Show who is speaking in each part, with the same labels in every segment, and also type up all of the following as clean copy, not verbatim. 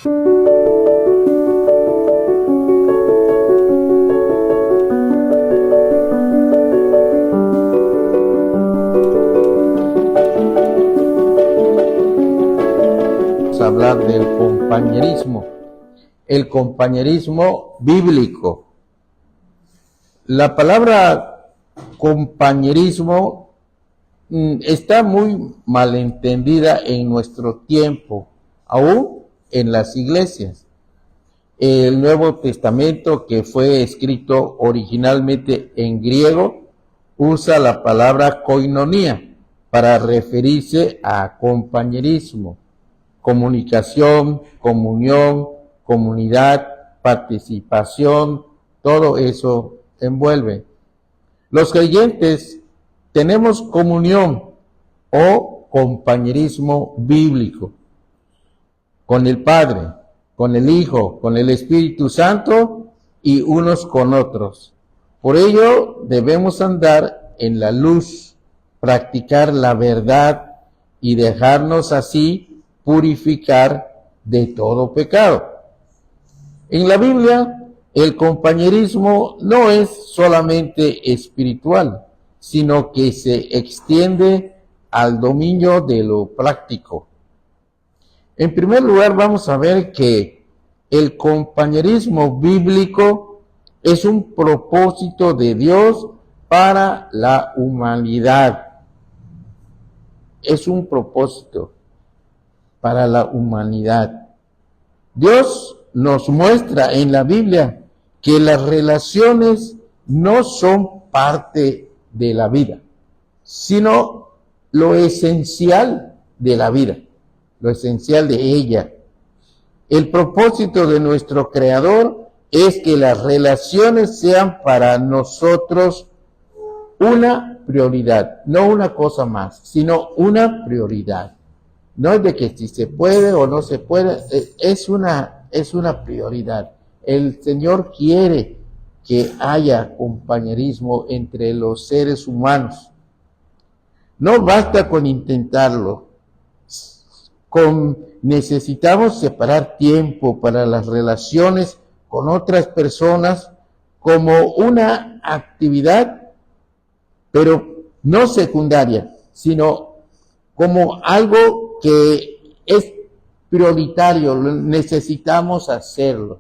Speaker 1: Hablar del compañerismo, el compañerismo bíblico. La palabra compañerismo está muy malentendida en nuestro tiempo, aún en las iglesias. El Nuevo Testamento, que fue escrito originalmente en griego, usa la palabra koinonía para referirse a compañerismo, comunicación, comunión, comunidad, participación, todo eso envuelve. Los creyentes tenemos comunión o compañerismo bíblico con el Padre, con el Hijo, con el Espíritu Santo y unos con otros. Por ello debemos andar en la luz, practicar la verdad y dejarnos así purificar de todo pecado. En la Biblia, el compañerismo no es solamente espiritual, sino que se extiende al dominio de lo práctico. En primer lugar, vamos a ver que el compañerismo bíblico es un propósito de Dios para la humanidad. Es un propósito para la humanidad. Dios nos muestra en la Biblia que las relaciones no son parte de la vida, sino lo esencial de la vida, lo esencial de ella. El propósito de nuestro Creador es que las relaciones sean para nosotros una prioridad, no una cosa más, sino una prioridad. No es de que si se puede o no se puede, es una prioridad. El Señor quiere que haya compañerismo entre los seres humanos. No basta con intentarlo. Necesitamos separar tiempo para las relaciones con otras personas como una actividad, pero no secundaria, sino como algo que es prioritario, necesitamos hacerlo.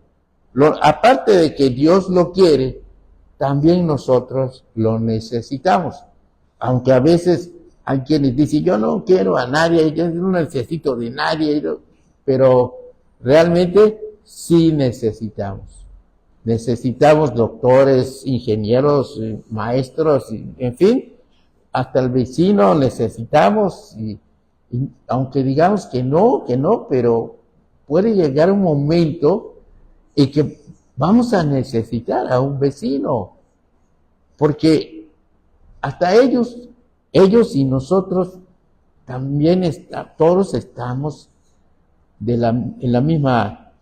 Speaker 1: Aparte de que Dios lo quiere, también nosotros lo necesitamos. Aunque a veces hay quienes dicen, yo no quiero a nadie, yo no necesito de nadie, pero realmente sí necesitamos. Necesitamos doctores, ingenieros, maestros, en fin, hasta el vecino necesitamos, y aunque digamos que no, pero puede llegar un momento en que vamos a necesitar a un vecino, porque hasta ellos y nosotros también todos estamos en la misma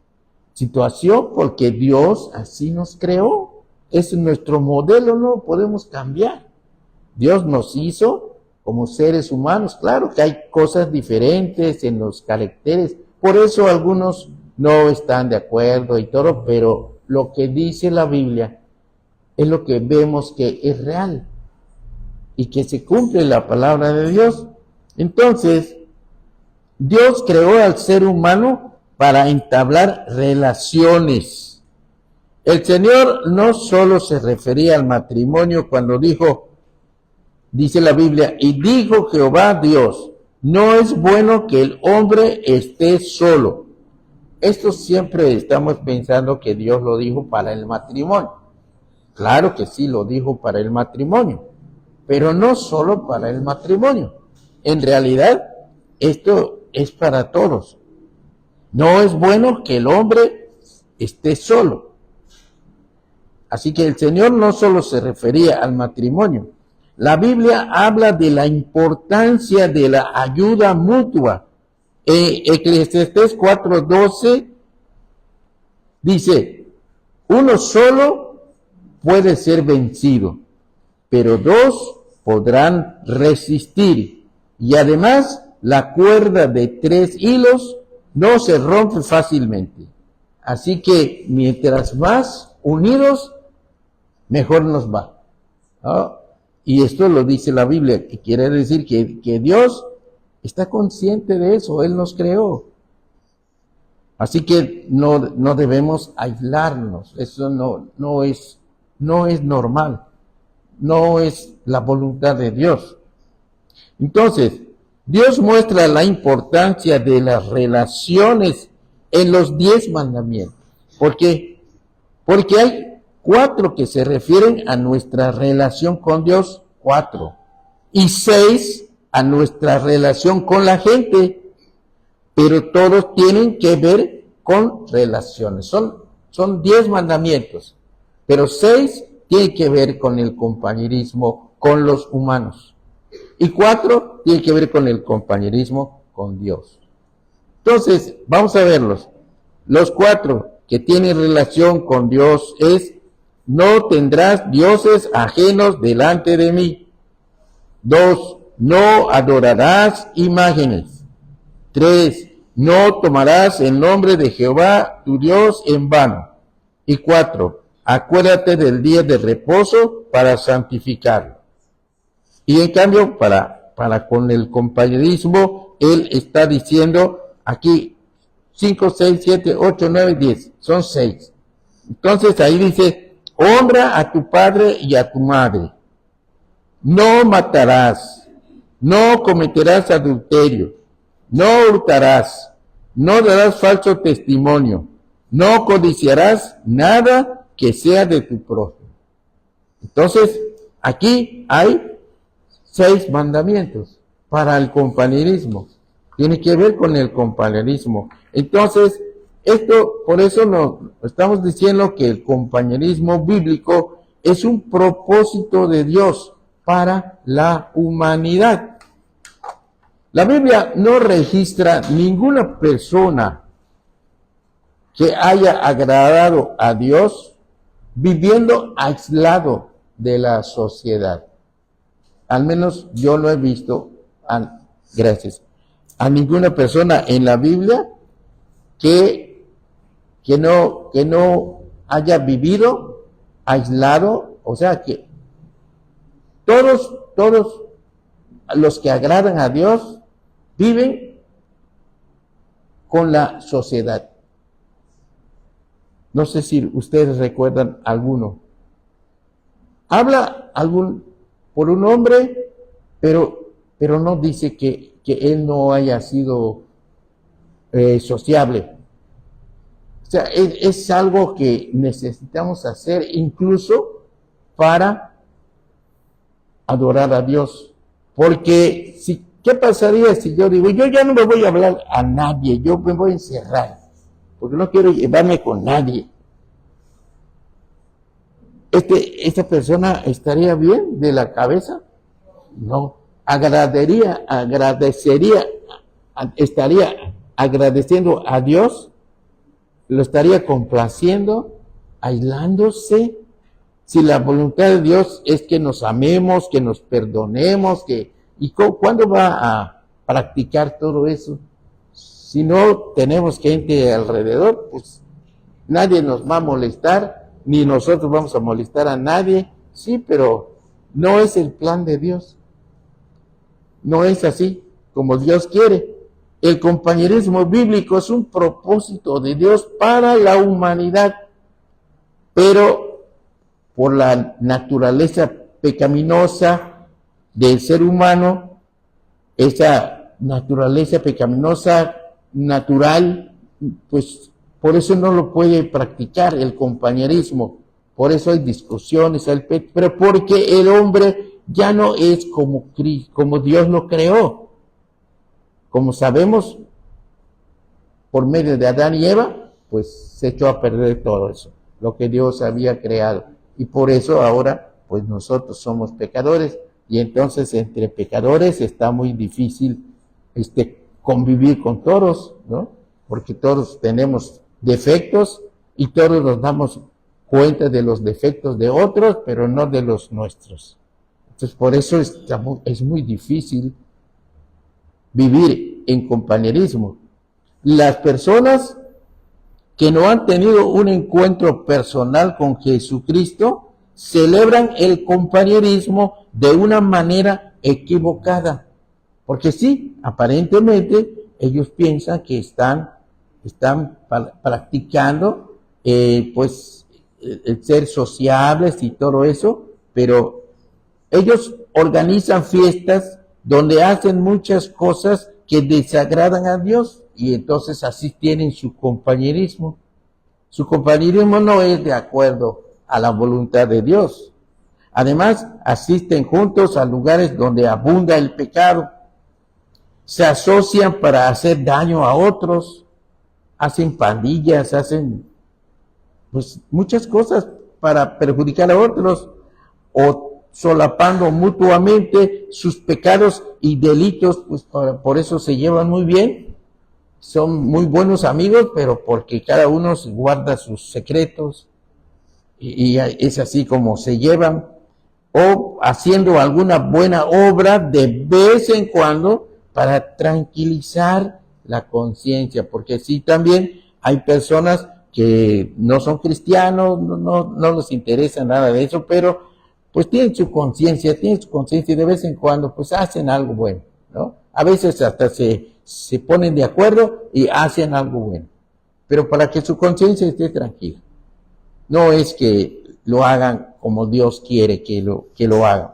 Speaker 1: situación, porque Dios así nos creó, es nuestro modelo, no podemos cambiar. Dios nos hizo como seres humanos. Claro que hay cosas diferentes en los caracteres, por eso algunos no están de acuerdo y todo, pero lo que dice la Biblia es lo que vemos que es real y que se cumple la palabra de Dios. Entonces, Dios creó al ser humano para entablar relaciones. El Señor no solo se refería al matrimonio cuando dijo, dice la Biblia, y dijo Jehová Dios, no es bueno que el hombre esté solo. Esto siempre estamos pensando que Dios lo dijo para el matrimonio. Claro que sí lo dijo para el matrimonio, pero no solo para el matrimonio. En realidad, esto es para todos. No es bueno que el hombre esté solo. Así que el Señor no solo se refería al matrimonio. La Biblia habla de la importancia de la ayuda mutua. Eclesiastés 4:12 dice, uno solo puede ser vencido, pero dos podrán resistir. Y además, la cuerda de 3 hilos no se rompe fácilmente. Así que mientras más unidos, mejor nos va, ¿no? Y esto lo dice la Biblia, que quiere decir que Dios está consciente de eso, Él nos creó. Así que no debemos aislarnos, eso no es normal, no es la voluntad de Dios. Entonces, Dios muestra la importancia de las relaciones en los 10 mandamientos. ¿Por qué? Porque hay 4 que se refieren a nuestra relación con Dios, 4, y 6 a nuestra relación con la gente, pero todos tienen que ver con relaciones. Son 10 mandamientos, pero 6 tienen que ver con el compañerismo con los humanos. Y 4 tienen que ver con el compañerismo con Dios. Entonces, vamos a verlos. Los 4 que tienen relación con Dios es: no tendrás dioses ajenos delante de mí. 2, no adorarás imágenes. 3, no tomarás el nombre de Jehová tu Dios en vano. Y 4, acuérdate del día de reposo para santificarlo. Y en cambio, para con el compañerismo, él está diciendo aquí 5, 6, 7, 8, 9, 10. Son 6. Entonces ahí dice: honra a tu padre y a tu madre. No matarás. No cometerás adulterio. No hurtarás. No darás falso testimonio. No codiciarás nada que sea de tu prójimo. Entonces, aquí hay 6 mandamientos para el compañerismo. Tiene que ver con el compañerismo. Entonces, por eso nos estamos diciendo que el compañerismo bíblico es un propósito de Dios para la humanidad. La Biblia no registra ninguna persona que haya agradado a Dios viviendo aislado de la sociedad. Al menos yo no he visto, gracias, a ninguna persona en la Biblia que no haya vivido aislado. O sea que todos los que agradan a Dios viven con la sociedad. No sé si ustedes recuerdan alguno. Habla por un hombre, pero no dice que él no haya sido sociable. O sea, es algo que necesitamos hacer incluso para adorar a Dios. Porque ¿qué pasaría si yo digo: yo ya no me voy a hablar a nadie, yo me voy a encerrar, porque no quiero llevarme con nadie? ¿Esta persona estaría bien de la cabeza? No. Estaría agradeciendo a Dios, lo estaría complaciendo, aislándose. Si la voluntad de Dios es que nos amemos, que nos perdonemos, ¿y cuándo va a practicar todo eso? Si no tenemos gente alrededor, pues nadie nos va a molestar, ni nosotros vamos a molestar a nadie. Sí, pero no es el plan de Dios. No es así como Dios quiere. El compañerismo bíblico es un propósito de Dios para la humanidad, pero por la naturaleza pecaminosa del ser humano, esa naturaleza pecaminosa natural, pues por eso no lo puede practicar el compañerismo. Por eso hay discusiones, pero porque el hombre ya no es como Dios lo creó. Como sabemos, por medio de Adán y Eva, pues se echó a perder todo eso, lo que Dios había creado. Y por eso ahora, pues nosotros somos pecadores, y entonces entre pecadores está muy difícil convivir con todos, ¿no? Porque todos tenemos defectos y todos nos damos cuenta de los defectos de otros, pero no de los nuestros. Entonces por eso es muy difícil vivir en compañerismo. Las personas que no han tenido un encuentro personal con Jesucristo celebran el compañerismo de una manera equivocada. Porque sí, aparentemente ellos piensan que están practicando pues el ser sociables y todo eso, pero ellos organizan fiestas donde hacen muchas cosas que desagradan a Dios y entonces así tienen su compañerismo. Su compañerismo no es de acuerdo a la voluntad de Dios. Además, asisten juntos a lugares donde abunda el pecado. Se asocian para hacer daño a otros, hacen pandillas, hacen pues muchas cosas para perjudicar a otros o solapando mutuamente sus pecados y delitos, pues por eso se llevan muy bien, son muy buenos amigos, pero porque cada uno guarda sus secretos y es así como se llevan, o haciendo alguna buena obra de vez en cuando para tranquilizar la conciencia, porque sí también hay personas que no son cristianos, no les interesa nada de eso, pero pues tienen su conciencia y de vez en cuando pues hacen algo bueno, ¿no? A veces hasta se ponen de acuerdo y hacen algo bueno, pero para que su conciencia esté tranquila. No es que lo hagan como Dios quiere que lo hagan.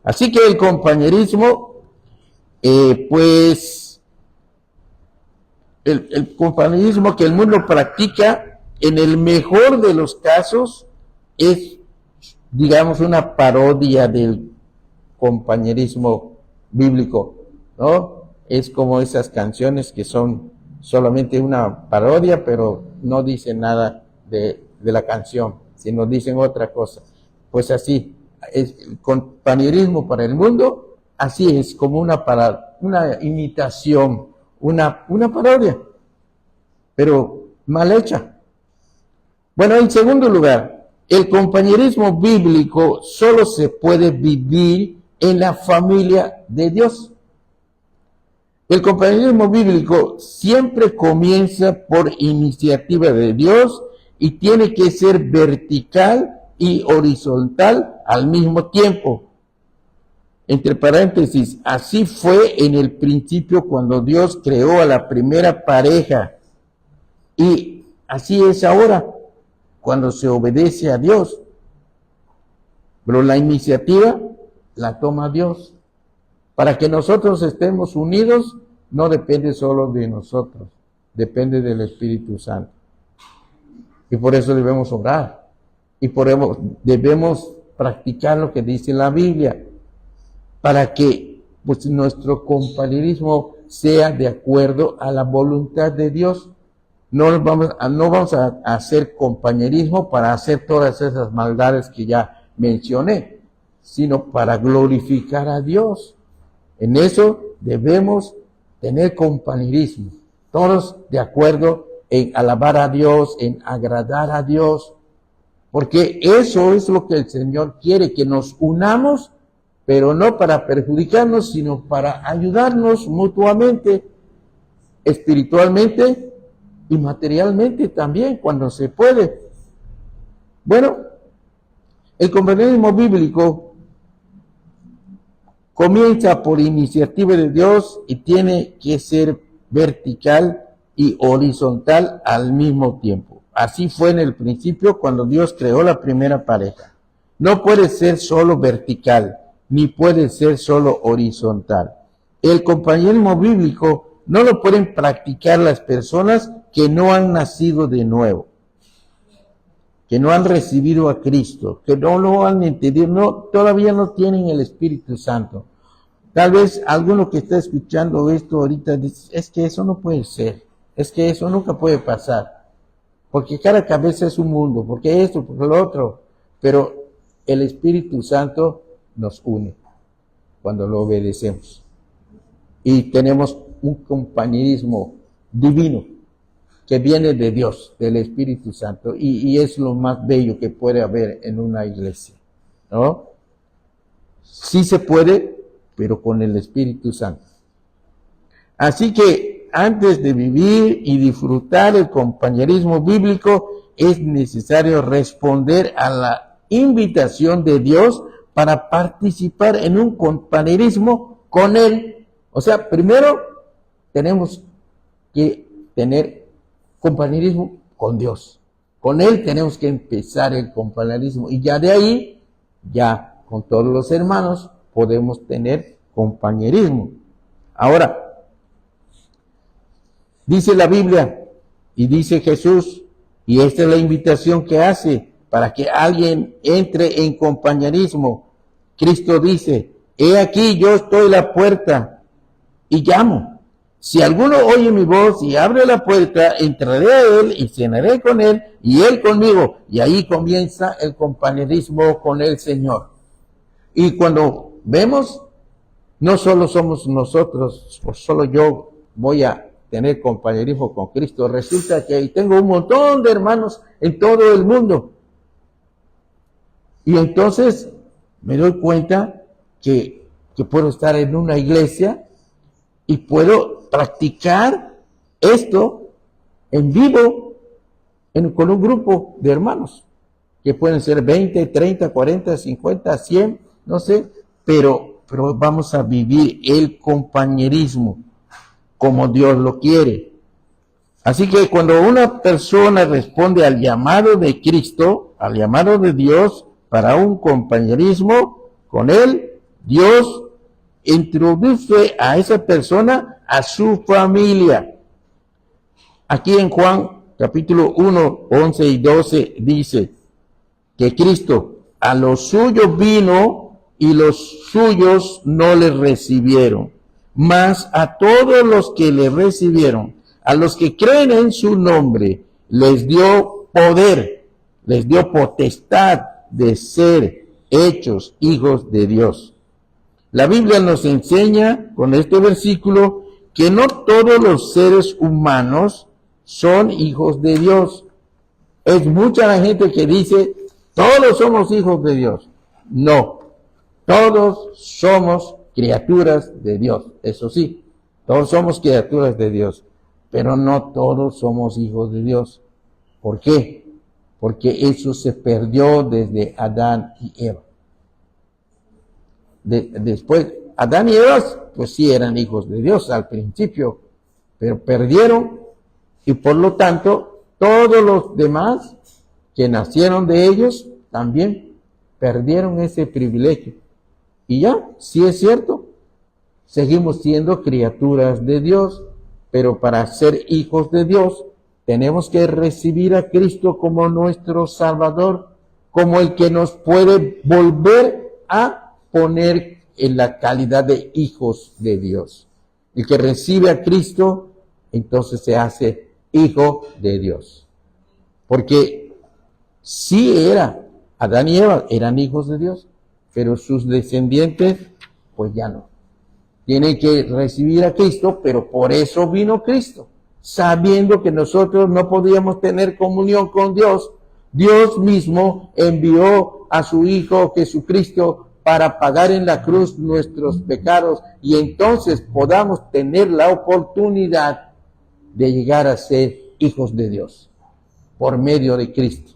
Speaker 1: Así que el compañerismo, pues, el compañerismo que el mundo practica, en el mejor de los casos, es, digamos, una parodia del compañerismo bíblico, ¿no? Es como esas canciones que son solamente una parodia, pero no dicen nada de la canción, sino dicen otra cosa. Pues así, es el compañerismo para el mundo, así es, como una imitación, una parodia, pero mal hecha. Bueno, en segundo lugar, el compañerismo bíblico solo se puede vivir en la familia de Dios. El compañerismo bíblico siempre comienza por iniciativa de Dios y tiene que ser vertical y horizontal al mismo tiempo. Entre paréntesis, así fue en el principio cuando Dios creó a la primera pareja. Y así es ahora, cuando se obedece a Dios. Pero la iniciativa la toma Dios. Para que nosotros estemos unidos, no depende solo de nosotros, depende del Espíritu Santo. Y por eso debemos orar. Y por eso debemos practicar lo que dice la Biblia, para que pues, nuestro compañerismo sea de acuerdo a la voluntad de Dios. No vamos a hacer compañerismo para hacer todas esas maldades que ya mencioné, sino para glorificar a Dios. En eso debemos tener compañerismo, todos de acuerdo en alabar a Dios, en agradar a Dios, porque eso es lo que el Señor quiere, que nos unamos, pero no para perjudicarnos, sino para ayudarnos mutuamente, espiritualmente y materialmente también, cuando se puede. Bueno, el compañerismo bíblico comienza por iniciativa de Dios y tiene que ser vertical y horizontal al mismo tiempo. Así fue en el principio cuando Dios creó la primera pareja. No puede ser solo vertical, ni puede ser solo horizontal. El compañerismo bíblico no lo pueden practicar las personas que no han nacido de nuevo, que no han recibido a Cristo, que no lo han entendido, todavía no tienen el Espíritu Santo. Tal vez alguno que está escuchando esto ahorita dice, es que eso no puede ser, es que eso nunca puede pasar, porque cada cabeza es un mundo, porque esto, porque lo otro, pero el Espíritu Santo nos une cuando lo obedecemos. Y tenemos un compañerismo divino que viene de Dios, del Espíritu Santo, y es lo más bello que puede haber en una iglesia, ¿no? Sí se puede, pero con el Espíritu Santo. Así que que antes de vivir y disfrutar el compañerismo bíblico, es necesario responder a la invitación de Dios para participar en un compañerismo con Él. O sea, primero tenemos que tener compañerismo con Dios. Con Él tenemos que empezar el compañerismo. Y ya de ahí, ya con todos los hermanos, podemos tener compañerismo. Ahora, dice la Biblia y dice Jesús, y esta es la invitación que hace para que alguien entre en compañerismo. Cristo dice, he aquí yo estoy a la puerta y llamo. Si alguno oye mi voz y abre la puerta, entraré a él y cenaré con él y él conmigo. Y ahí comienza el compañerismo con el Señor. Y cuando vemos, no solo somos nosotros, o solo yo voy a tener compañerismo con Cristo. Resulta que tengo un montón de hermanos en todo el mundo. Y entonces me doy cuenta que puedo estar en una iglesia y puedo practicar esto en vivo con un grupo de hermanos, que pueden ser 20, 30, 40, 50, 100, no sé, pero vamos a vivir el compañerismo como Dios lo quiere. Así que cuando una persona responde al llamado de Cristo, al llamado de Dios para un compañerismo con Él, Dios introduce a esa persona a su familia. Aquí en Juan capítulo 1, 11 y 12 dice que Cristo a los suyos vino y los suyos no le recibieron. Mas a todos los que le recibieron, a los que creen en su nombre, les dio poder, les dio potestad de ser hechos hijos de Dios. La Biblia nos enseña con este versículo que no todos los seres humanos son hijos de Dios. Es mucha la gente que dice, todos somos hijos de Dios. No, todos somos criaturas de Dios. Eso sí, todos somos criaturas de Dios, pero no todos somos hijos de Dios. ¿Por qué? Porque eso se perdió desde Adán y Eva. Después, Adán y Eva, pues sí eran hijos de Dios al principio, pero perdieron y por lo tanto todos los demás que nacieron de ellos también perdieron ese privilegio. Y ya, sí es cierto, seguimos siendo criaturas de Dios, pero para ser hijos de Dios tenemos que recibir a Cristo como nuestro Salvador, como el que nos puede volver a poner en la calidad de hijos de Dios. El que recibe a Cristo, entonces se hace hijo de Dios. Porque sí Adán y Eva eran hijos de Dios, pero sus descendientes, pues ya no. Tienen que recibir a Cristo, pero por eso vino Cristo. Sabiendo que nosotros no podíamos tener comunión con Dios, Dios mismo envió a su Hijo Jesucristo para pagar en la cruz nuestros pecados y entonces podamos tener la oportunidad de llegar a ser hijos de Dios por medio de Cristo.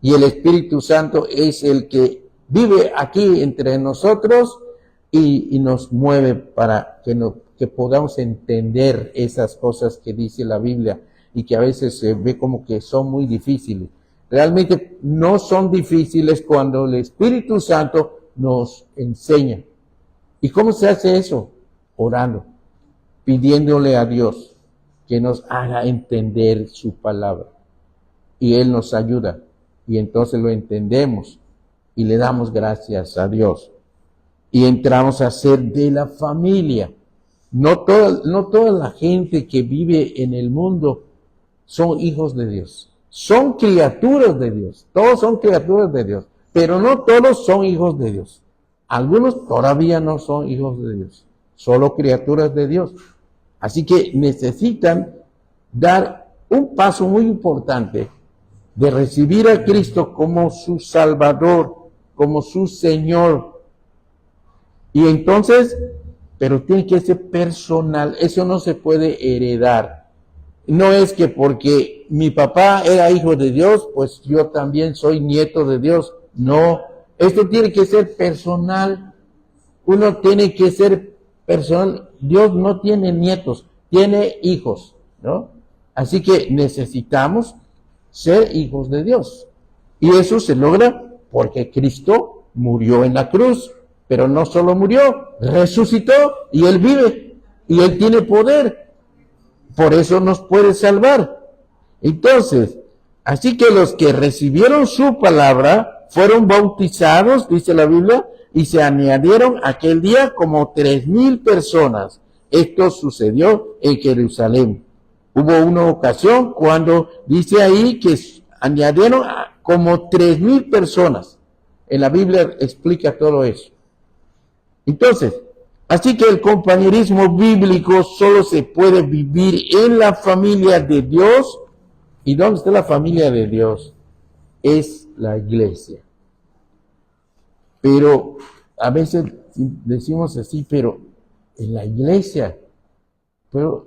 Speaker 1: Y el Espíritu Santo es el que vive aquí entre nosotros y nos mueve para que podamos entender esas cosas que dice la Biblia y que a veces se ve como que son muy difíciles. Realmente no son difíciles cuando el Espíritu Santo nos enseña. ¿Y cómo se hace eso? Orando, pidiéndole a Dios que nos haga entender su palabra. Y Él nos ayuda. Y entonces lo entendemos y le damos gracias a Dios. Y entramos a ser de la familia. No toda la gente que vive en el mundo son hijos de Dios. Son criaturas de Dios. Todos son criaturas de Dios. Pero no todos son hijos de Dios. Algunos todavía no son hijos de Dios. Solo criaturas de Dios. Así que necesitan dar un paso muy importante de recibir a Cristo como su Salvador, como su Señor. Y entonces pero tiene que ser personal. Eso no se puede heredar. No es que porque mi papá era hijo de Dios, pues yo también soy nieto de Dios. No, esto tiene que ser personal. Uno tiene que ser personal. Dios no tiene nietos, tiene hijos, ¿no? Así que necesitamos ser hijos de Dios. Y eso se logra porque Cristo murió en la cruz, pero no solo murió, resucitó y Él vive y Él tiene poder. Por eso nos puede salvar. Entonces, así que los que recibieron su palabra fueron bautizados, dice la Biblia, y se añadieron aquel día como 3,000 personas. Esto sucedió en Jerusalén. Hubo una ocasión cuando dice ahí que añadieron como 3,000 personas. En la Biblia explica todo eso. Entonces, así que el compañerismo bíblico solo se puede vivir en la familia de Dios. ¿Y dónde está la familia de Dios? Es la iglesia. Pero a veces decimos así, pero en la iglesia, pero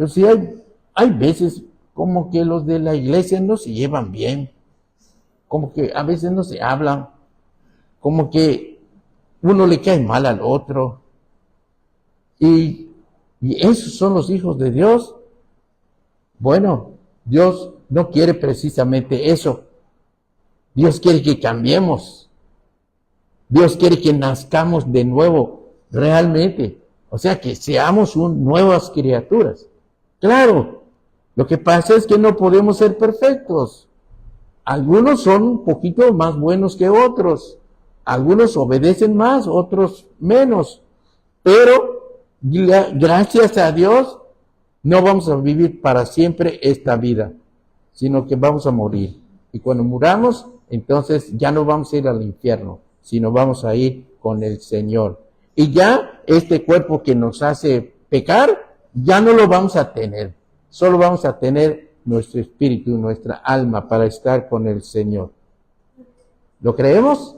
Speaker 1: si hay veces como que los de la iglesia no se llevan bien, como que a veces no se hablan, como que uno le cae mal al otro. Y esos son los hijos de Dios. Bueno, Dios no quiere precisamente eso. Dios quiere que cambiemos. Dios quiere que nazcamos de nuevo, realmente. O sea, que seamos nuevas criaturas. Claro, lo que pasa es que no podemos ser perfectos. Algunos son un poquito más buenos que otros. Algunos obedecen más, otros menos. Pero, gracias a Dios, no vamos a vivir para siempre esta vida, sino que vamos a morir. Y cuando muramos, entonces ya no vamos a ir al infierno, sino vamos a ir con el Señor. Y ya este cuerpo que nos hace pecar, ya no lo vamos a tener. Solo vamos a tener nuestro espíritu, nuestra alma para estar con el Señor. ¿Lo creemos?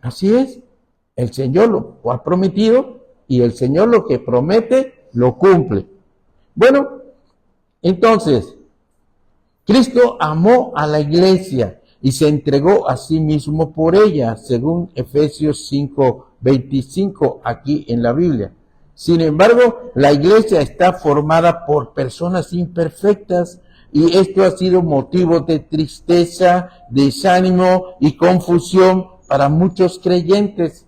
Speaker 1: Así es. El Señor lo ha prometido y el Señor lo que promete, lo cumple. Bueno, entonces, Cristo amó a la iglesia y se entregó a sí mismo por ella, según Efesios 5:25, aquí en la Biblia. Sin embargo, la iglesia está formada por personas imperfectas y esto ha sido motivo de tristeza, desánimo y confusión para muchos creyentes,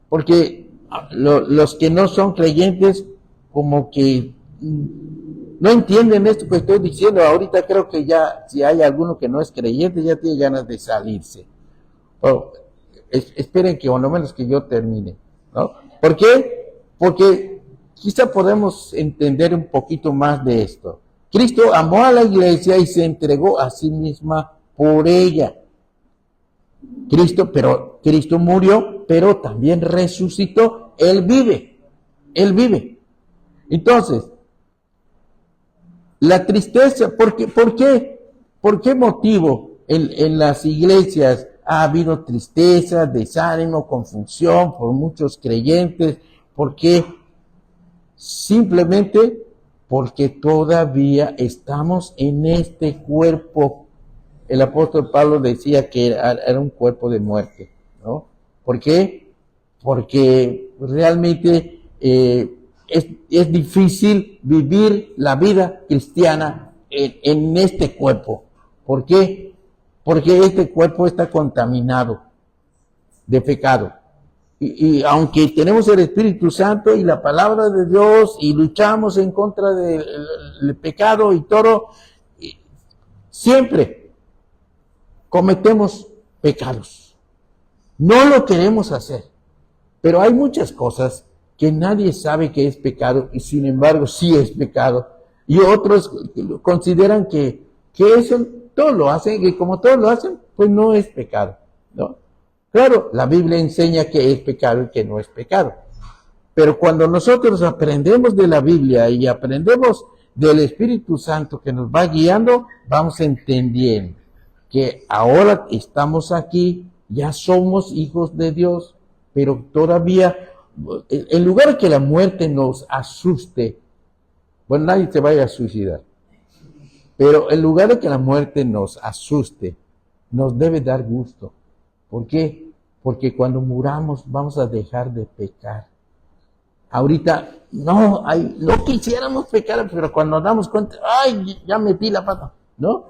Speaker 1: porque los que no son creyentes como que no entienden esto que estoy diciendo. Ahorita creo que ya, si hay alguno que no es creyente, ya tiene ganas de salirse. Esperen que, o no menos que yo termine, ¿no? ¿Por qué? Porque quizá podemos entender un poquito más de esto. Cristo amó a la iglesia y se entregó a sí misma por ella. Cristo murió, pero también resucitó. Él vive. Entonces, la tristeza, ¿por qué? ¿Por qué motivo en las iglesias ha habido tristeza, desánimo, confusión por muchos creyentes? ¿Por qué? Simplemente porque todavía estamos en este cuerpo. El apóstol Pablo decía que era un cuerpo de muerte, ¿no? ¿Por qué? Porque realmente es difícil vivir la vida cristiana en este cuerpo. ¿Por qué? Porque este cuerpo está contaminado de pecado. Y aunque tenemos el Espíritu Santo y la palabra de Dios y luchamos en contra del pecado y todo, siempre cometemos pecados. No lo queremos hacer, pero hay muchas cosas que nadie sabe que es pecado y sin embargo sí es pecado. Y otros consideran que eso todos lo hacen y como todos lo hacen, pues no es pecado, ¿no? Claro, la Biblia enseña que es pecado y que no es pecado. Pero cuando nosotros aprendemos de la Biblia y aprendemos del Espíritu Santo que nos va guiando, vamos entendiendo que ahora estamos aquí, ya somos hijos de Dios, pero todavía en lugar de que la muerte nos asuste, bueno, nadie se vaya a suicidar, pero en lugar de que la muerte nos asuste, nos debe dar gusto. ¿Por qué? Porque cuando muramos vamos a dejar de pecar. Ahorita no quisiéramos pecar, pero cuando nos damos cuenta, ay, ya metí la pata, ¿no?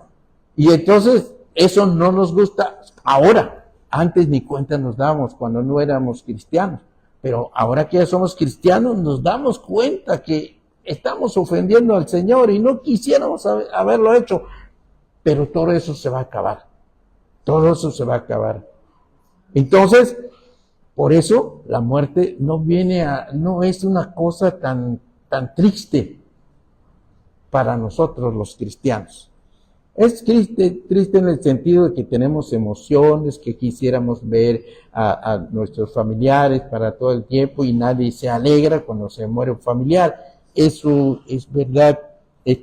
Speaker 1: Y entonces eso no nos gusta ahora. Antes ni cuenta nos damos cuando no éramos cristianos. Pero ahora que ya somos cristianos nos damos cuenta que estamos ofendiendo al Señor y no quisiéramos haberlo hecho. Pero todo eso se va a acabar. Todo eso se va a acabar. Entonces, por eso la muerte no es una cosa tan triste para nosotros los cristianos. Es triste en el sentido de que tenemos emociones, que quisiéramos ver a nuestros familiares para todo el tiempo y nadie se alegra cuando se muere un familiar. Eso es verdad.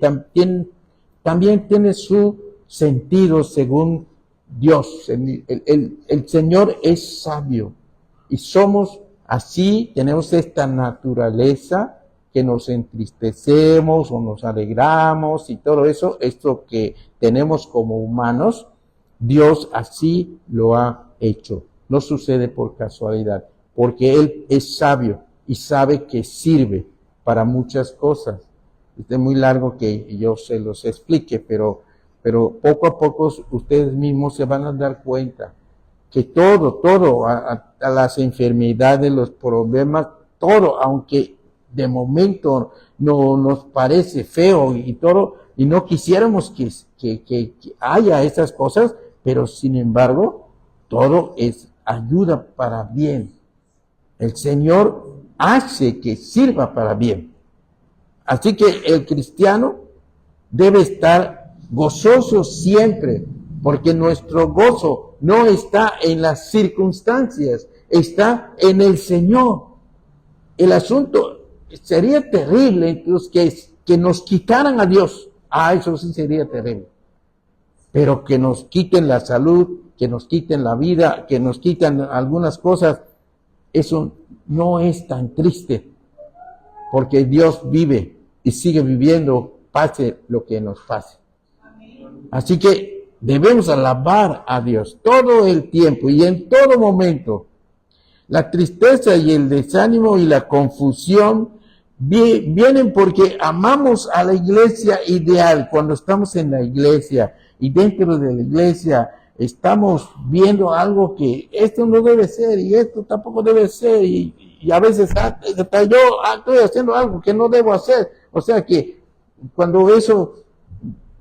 Speaker 1: También tiene su sentido según Dios. El Señor es sabio y somos así, tenemos esta naturaleza que nos entristecemos o nos alegramos y todo eso, esto que tenemos como humanos, Dios así lo ha hecho. No sucede por casualidad, porque Él es sabio y sabe que sirve para muchas cosas. Es muy largo que yo se los explique, pero poco a poco ustedes mismos se van a dar cuenta que todo, a las enfermedades, los problemas, todo, aunque de momento no nos parece feo y todo, y no quisiéramos que haya esas cosas, pero sin embargo, todo es ayuda para bien. El Señor hace que sirva para bien. Así que el cristiano debe estar gozoso siempre, porque nuestro gozo no está en las circunstancias, está en el Señor. El asunto sería terrible entonces que nos quitaran a Dios. Eso sí sería terrible. Pero que nos quiten la salud, que nos quiten la vida, que nos quiten algunas cosas, eso no es tan triste, porque Dios vive y sigue viviendo, pase lo que nos pase. Así que debemos alabar a Dios todo el tiempo y en todo momento. La tristeza y el desánimo y la confusión vienen porque amamos a la iglesia ideal. Cuando estamos en la iglesia y dentro de la iglesia estamos viendo algo que esto no debe ser y esto tampoco debe ser y a veces hasta yo estoy haciendo algo que no debo hacer. O sea que cuando eso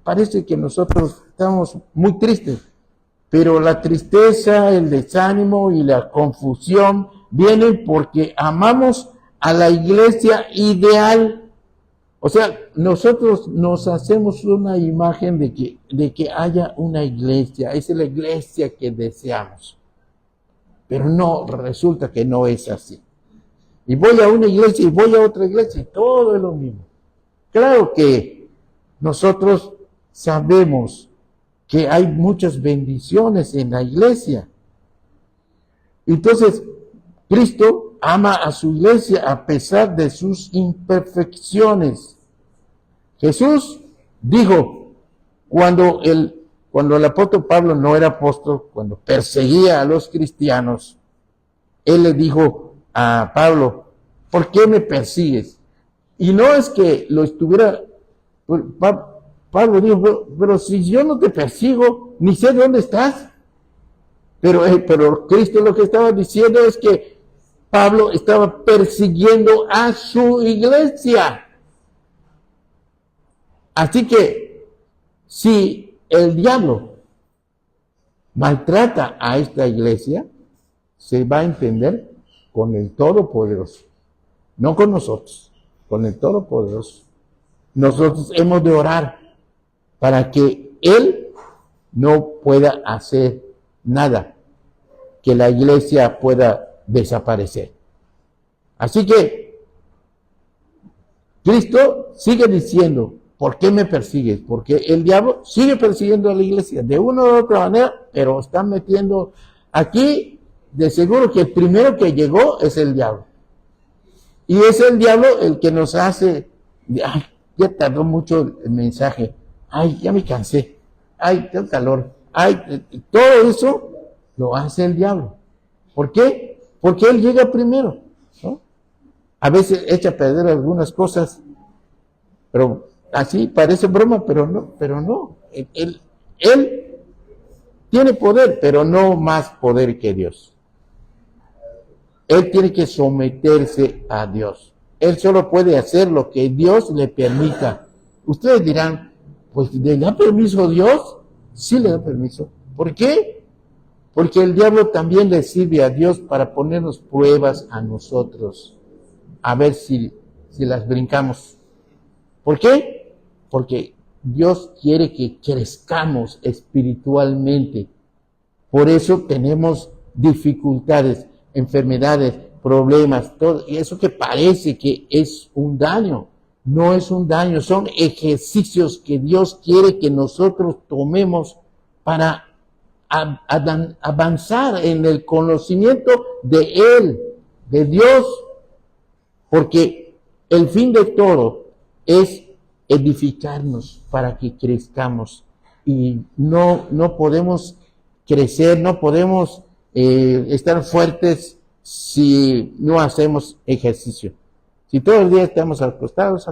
Speaker 1: parece que nosotros estamos muy tristes, pero la tristeza, el desánimo y la confusión vienen porque amamos a la iglesia ideal. O sea, nosotros nos hacemos una imagen de que haya una iglesia, esa es la iglesia que deseamos. Pero no, resulta que no es así. Y voy a una iglesia y voy a otra iglesia y todo es lo mismo. Claro que nosotros sabemos que hay muchas bendiciones en la iglesia. Entonces, Cristo ama a su iglesia a pesar de sus imperfecciones. Jesús dijo, cuando el apóstol Pablo no era apóstol, cuando perseguía a los cristianos, él le dijo a Pablo, ¿por qué me persigues? Y no es que lo estuviera, Pablo dijo, pero si yo no te persigo, ni sé dónde estás. Pero Cristo lo que estaba diciendo es que Pablo estaba persiguiendo a su iglesia. Así que si el diablo maltrata a esta iglesia, se va a entender con el Todopoderoso, no con nosotros, con el Todopoderoso. Nosotros hemos de orar para que Él no pueda hacer nada, que la iglesia pueda desaparecer. Así que Cristo sigue diciendo, ¿por qué me persigues? Porque el diablo sigue persiguiendo a la iglesia de una u otra manera, pero están metiendo aquí, de seguro que el primero que llegó es el diablo. Y es el diablo el que nos hace, ay, ya tardó mucho el mensaje, ay, ya me cansé, ay, tengo calor, ay, todo eso lo hace el diablo. ¿Por qué? Porque él llega primero, ¿no? A veces echa a perder algunas cosas, pero así parece broma, pero no. Él tiene poder, pero no más poder que Dios. Él tiene que someterse a Dios. Él solo puede hacer lo que Dios le permita. Ustedes dirán, pues ¿le da permiso Dios? Sí le da permiso. ¿Por qué? Porque el diablo también le sirve a Dios para ponernos pruebas a nosotros, a ver si las brincamos. ¿Por qué? Porque Dios quiere que crezcamos espiritualmente. Por eso tenemos dificultades, enfermedades, problemas, todo. Y eso que parece que es un daño, no es un daño, son ejercicios que Dios quiere que nosotros tomemos para avanzar en el conocimiento de Él, de Dios, porque el fin de todo es edificarnos para que crezcamos y no podemos crecer, no podemos estar fuertes si no hacemos ejercicio. Si todo el día estamos acostados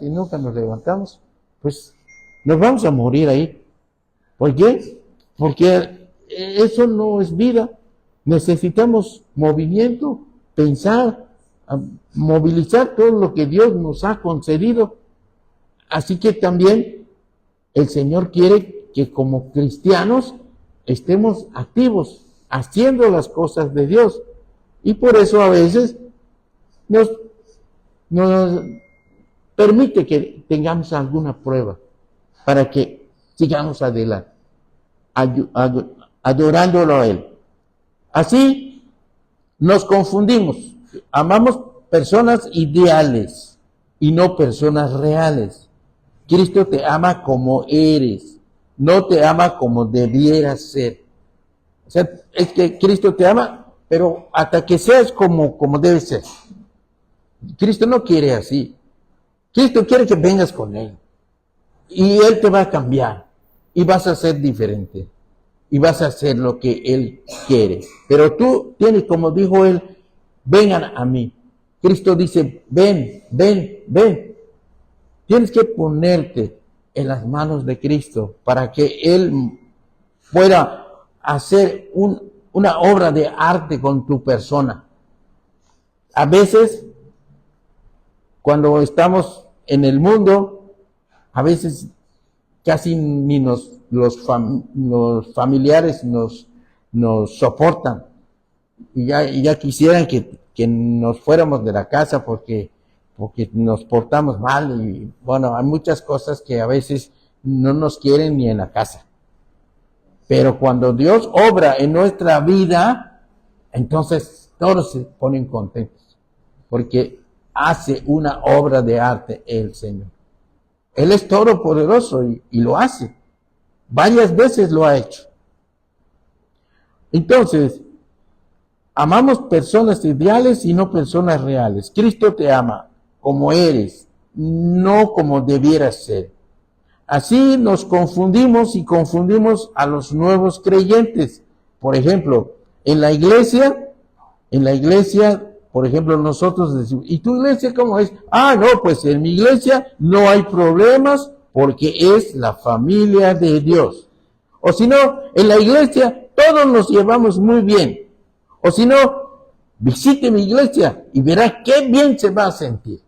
Speaker 1: y nunca nos levantamos, pues nos vamos a morir ahí. ¿Por qué? Porque eso no es vida. Necesitamos movimiento, pensar, movilizar todo lo que Dios nos ha concedido. Así que también el Señor quiere que como cristianos estemos activos, haciendo las cosas de Dios. Y por eso a veces nos permite que tengamos alguna prueba para que sigamos adelante, adorándolo a Él. Así nos confundimos. Amamos personas ideales y no personas reales. Cristo te ama como eres, no te ama como debieras ser. O sea, es que Cristo te ama, pero hasta que seas como debes ser. Cristo no quiere así. Cristo quiere que vengas con Él. Y Él te va a cambiar. Y vas a ser diferente. Y vas a hacer lo que Él quiere. Pero tú tienes, como dijo Él, vengan a mí. Cristo dice, ven. Tienes que ponerte en las manos de Cristo para que Él pueda hacer una obra de arte con tu persona. A veces, cuando estamos en el mundo, a veces casi ni los familiares nos soportan. Y ya quisieran que nos fuéramos de la casa porque nos portamos mal. Y bueno, hay muchas cosas que a veces no nos quieren ni en la casa. Pero cuando Dios obra en nuestra vida, entonces todos se ponen contentos. Porque hace una obra de arte el Señor. Él es todopoderoso y lo hace. Varias veces lo ha hecho. Entonces, amamos personas ideales y no personas reales. Cristo te ama como eres, no como debieras ser. Así nos confundimos y confundimos a los nuevos creyentes. Por ejemplo, en la iglesia, por ejemplo, nosotros decimos, ¿y tu iglesia cómo es? Ah, no, pues en mi iglesia no hay problemas porque es la familia de Dios. O si no, en la iglesia todos nos llevamos muy bien. O si no, visite mi iglesia y verá qué bien se va a sentir.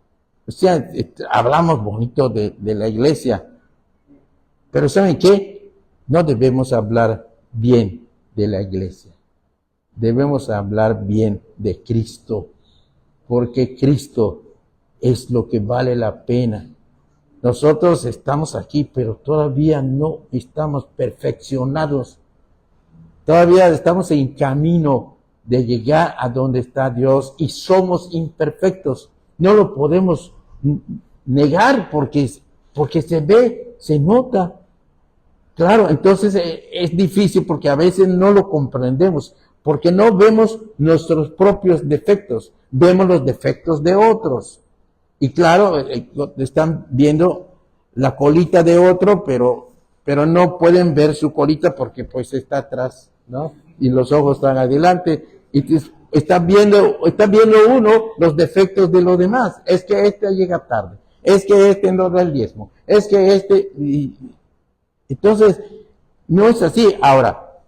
Speaker 1: O sea, hablamos bonito de la iglesia. Pero ¿saben qué? No debemos hablar bien de la iglesia. Debemos hablar bien de Cristo. Porque Cristo es lo que vale la pena. Nosotros estamos aquí, pero todavía no estamos perfeccionados. Todavía estamos en camino de llegar a donde está Dios y somos imperfectos. No lo podemos negar porque se ve, se nota. Claro, entonces es difícil porque a veces no lo comprendemos, porque no vemos nuestros propios defectos, vemos los defectos de otros. Y claro, están viendo la colita de otro, pero no pueden ver su colita porque pues está atrás, ¿no? Y los ojos están adelante. Y está viendo uno los defectos de los demás. Es que este llega tarde. Es que este no da el diezmo. Es que entonces, no es así. Ahora,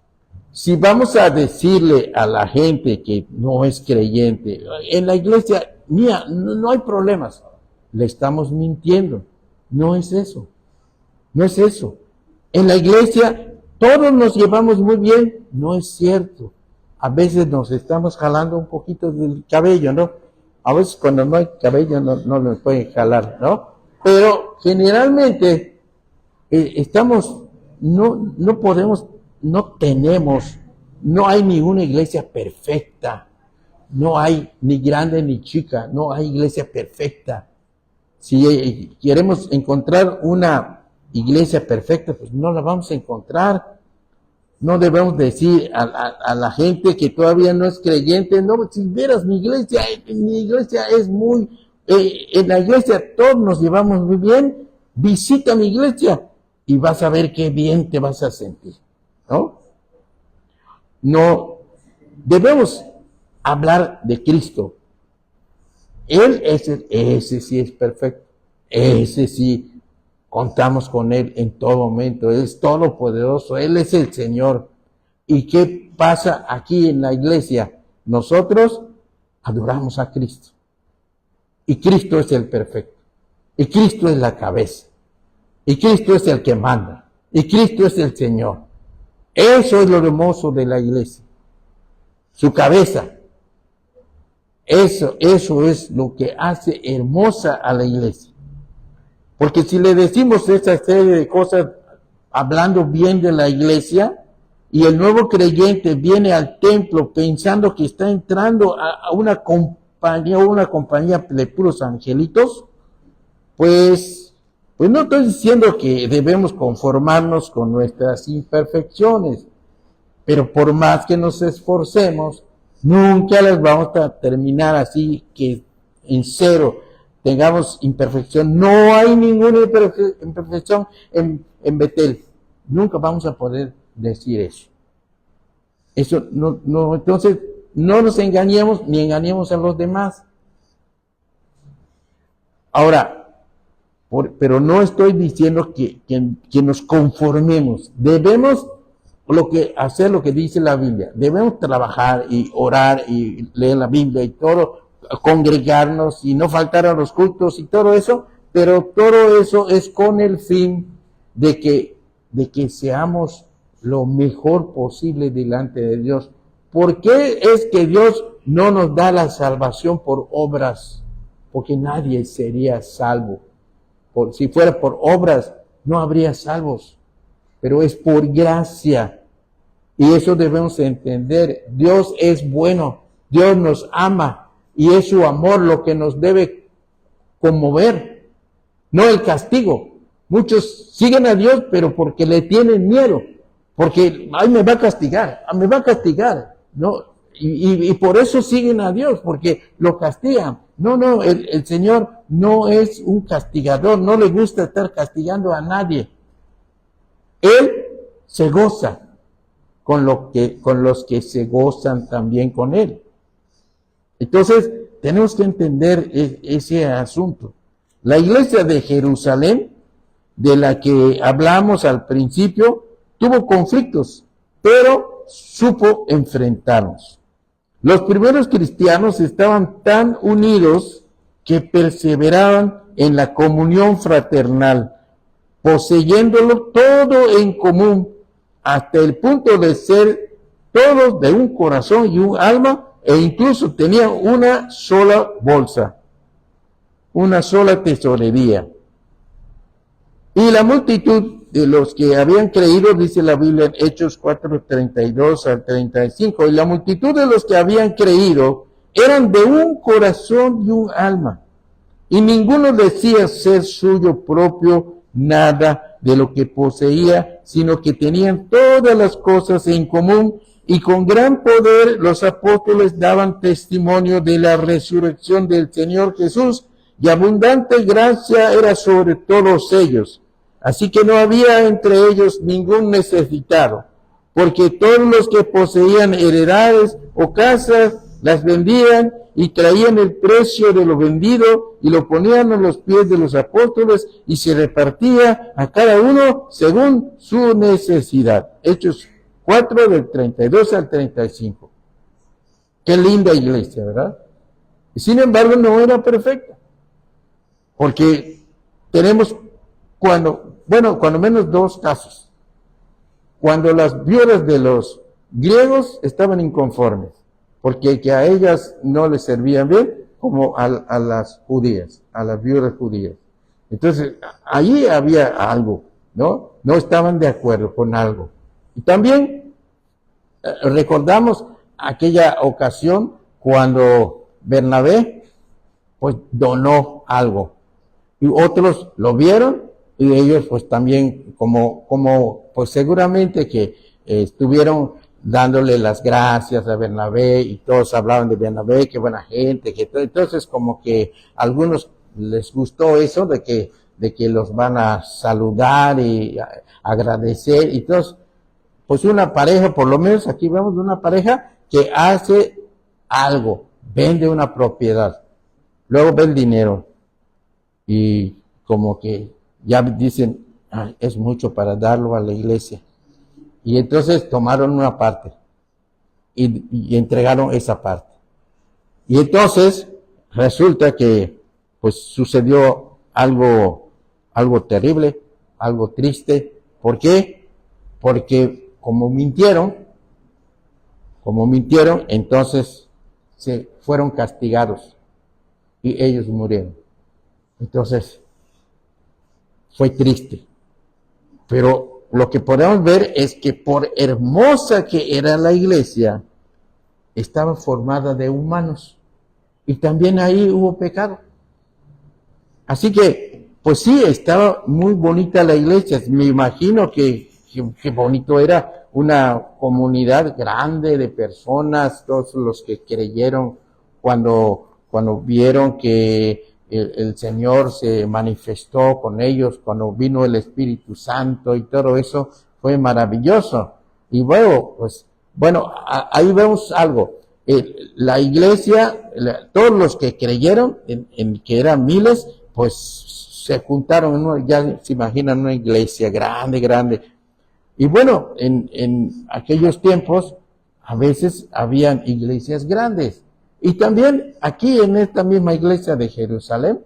Speaker 1: si vamos a decirle a la gente que no es creyente, en la iglesia, mía, no hay problemas. Le estamos mintiendo. No es eso. No es eso. En la iglesia todos nos llevamos muy bien. No es cierto. A veces nos estamos jalando un poquito del cabello, ¿no? A veces cuando no hay cabello no nos pueden jalar, ¿no? Pero generalmente no podemos, no hay ninguna iglesia perfecta. No hay ni grande ni chica. No hay iglesia perfecta. Si queremos encontrar una iglesia perfecta, pues no la vamos a encontrar. No debemos decir a la gente que todavía no es creyente, no, si vieras mi iglesia es muy, en la iglesia todos nos llevamos muy bien, visita mi iglesia y vas a ver qué bien te vas a sentir, ¿no? No, debemos hablar de Cristo. Él ese sí es perfecto. Ese sí contamos con Él en todo momento. Él es todopoderoso. Él es el Señor. ¿Y qué pasa aquí en la iglesia? Nosotros adoramos a Cristo. Y Cristo es el perfecto. Y Cristo es la cabeza. Y Cristo es el que manda. Y Cristo es el Señor. Eso es lo hermoso de la iglesia. Su cabeza. Eso es lo que hace hermosa a la iglesia. Porque si le decimos esa serie de cosas hablando bien de la iglesia, y el nuevo creyente viene al templo pensando que está entrando a una compañía de puros angelitos, pues no estoy diciendo que debemos conformarnos con nuestras imperfecciones, pero por más que nos esforcemos, nunca las vamos a terminar así que en cero tengamos imperfección. No hay ninguna imperfección en Betel. Nunca vamos a poder decir eso. Eso no, entonces no nos engañemos ni engañemos a los demás. Ahora, pero no estoy diciendo que nos conformemos. Debemos hacer lo que dice la Biblia. Debemos trabajar y orar y leer la Biblia y todo, congregarnos y no faltar a los cultos y todo eso, pero todo eso es con el fin de que seamos lo mejor posible delante de Dios. ¿Por qué es que Dios no nos da la salvación por obras? Porque nadie sería salvo. Si fuera por obras, no habría salvos. Pero es por gracia. Y eso debemos entender. Dios es bueno. Dios nos ama. Y es su amor lo que nos debe conmover. No el castigo. Muchos siguen a Dios, pero porque le tienen miedo. Porque, ay, me va a castigar. ¿No? Y por eso siguen a Dios, porque lo castigan. No, el Señor no es un castigador. No le gusta estar castigando a nadie. Él se goza con los que se gozan también con Él. Entonces, tenemos que entender ese asunto. La iglesia de Jerusalén, de la que hablamos al principio, tuvo conflictos, pero supo enfrentarlos. Los primeros cristianos estaban tan unidos que perseveraban en la comunión fraternal, poseyéndolo todo en común, hasta el punto de ser todos de un corazón y un alma, e incluso tenían una sola bolsa, una sola tesorería. Y la multitud de los que habían creído, dice la Biblia en Hechos 4:32 al 35, y la multitud de los que habían creído eran de un corazón y un alma, y ninguno decía ser suyo propio nada de lo que poseía, sino que tenían todas las cosas en común, y con gran poder los apóstoles daban testimonio de la resurrección del Señor Jesús, y abundante gracia era sobre todos ellos. Así que no había entre ellos ningún necesitado, porque todos los que poseían heredades o casas las vendían y traían el precio de lo vendido y lo ponían a los pies de los apóstoles y se repartía a cada uno según su necesidad. Hechos 4 del 32 al 35. Qué linda iglesia, ¿verdad? Y sin embargo no era perfecta, porque tenemos cuando menos dos casos. Cuando las viudas de los griegos estaban inconformes, porque que a ellas no les servían bien, como a las judías, a las viudas judías. Entonces, allí había algo, ¿no? No estaban de acuerdo con algo. Y también recordamos aquella ocasión cuando Bernabé, pues, donó algo. Y otros lo vieron, y ellos, pues, también, pues, seguramente que estuvieron dándole las gracias a Bernabé, y todos hablaban de Bernabé, qué buena gente, entonces como que a algunos les gustó eso de que los van a saludar y agradecer, y entonces, pues una pareja, por lo menos aquí vemos una pareja que hace algo, vende una propiedad, luego ve el dinero, y como que ya dicen, es mucho para darlo a la iglesia. Y entonces tomaron una parte y entregaron esa parte. Y entonces resulta que pues sucedió algo terrible, algo triste. ¿Por qué? Porque como mintieron, entonces se fueron castigados y ellos murieron. Entonces fue triste. Pero lo que podemos ver es que por hermosa que era la iglesia, estaba formada de humanos. Y también ahí hubo pecado. Así que, pues sí, estaba muy bonita la iglesia. Me imagino que bonito era una comunidad grande de personas, todos los que creyeron cuando vieron que el Señor se manifestó con ellos, cuando vino el Espíritu Santo y todo eso, fue maravilloso. Y luego, pues, ahí vemos algo. La iglesia, todos los que creyeron, en que eran miles, pues se juntaron, ya se imaginan una iglesia grande. Y bueno, en aquellos tiempos, a veces habían iglesias grandes. Y también aquí en esta misma iglesia de Jerusalén,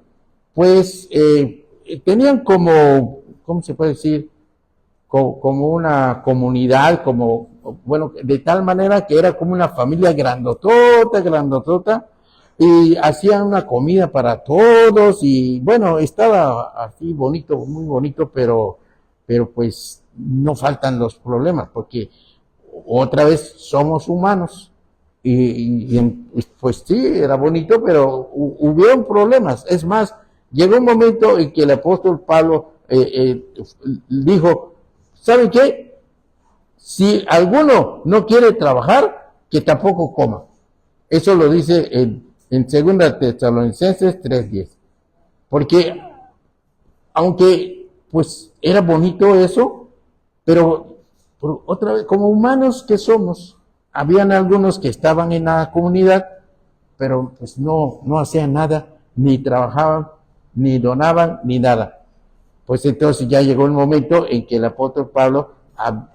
Speaker 1: pues tenían como, ¿cómo se puede decir? Como una comunidad, de tal manera que era como una familia grandotota, y hacían una comida para todos, y bueno, estaba así bonito, muy bonito, pero pues no faltan los problemas, porque otra vez somos humanos. Y pues sí, era bonito, pero hubieron problemas. Es más, llegó un momento en que el apóstol Pablo dijo, ¿saben qué? Si alguno no quiere trabajar, que tampoco coma. Eso lo dice en 2 Tesalonicenses 3:10. Porque, aunque pues era bonito eso, pero otra vez, como humanos que somos, habían algunos que estaban en la comunidad, pero pues no hacían nada, ni trabajaban, ni donaban, ni nada. Pues entonces ya llegó el momento en que el apóstol Pablo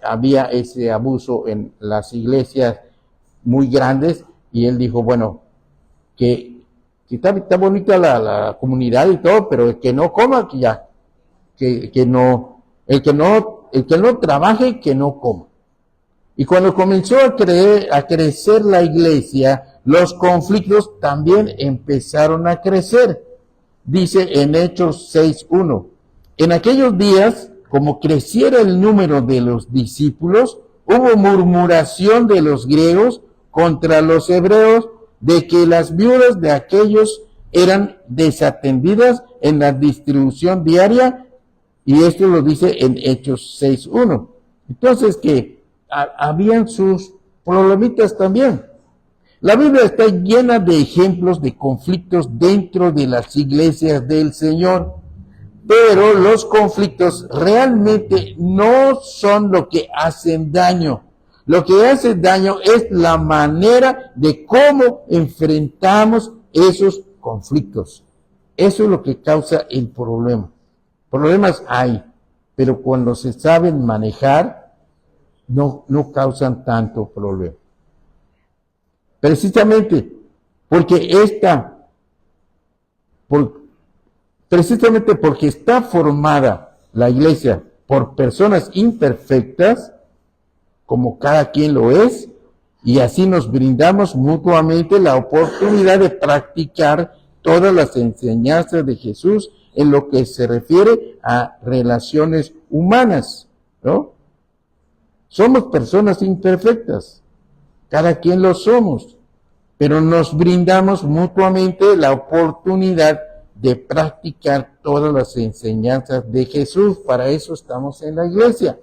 Speaker 1: había ese abuso en las iglesias muy grandes, y él dijo, bueno, que está bonita la comunidad y todo, pero el que no coma, el que no trabaje, que no coma. Y cuando comenzó a crecer la iglesia, los conflictos también empezaron a crecer. Dice en Hechos 6:1, en aquellos días, como creciera el número de los discípulos, hubo murmuración de los griegos contra los hebreos de que las viudas de aquellos eran desatendidas en la distribución diaria, y esto lo dice en Hechos 6:1. Entonces, que habían sus problemitas también. La Biblia está llena de ejemplos de conflictos dentro de las iglesias del Señor, pero los conflictos realmente no son lo que hacen daño. Lo que hace daño es la manera de cómo enfrentamos esos conflictos. Eso es lo que causa el problema. Problemas hay, pero cuando se saben manejar, no causan tanto problema. Precisamente porque está formada la iglesia por personas imperfectas, como cada quien lo es, y así nos brindamos mutuamente la oportunidad de practicar todas las enseñanzas de Jesús en lo que se refiere a relaciones humanas, ¿no? Somos personas imperfectas, cada quien lo somos, pero nos brindamos mutuamente la oportunidad de practicar todas las enseñanzas de Jesús. Para eso estamos en la iglesia.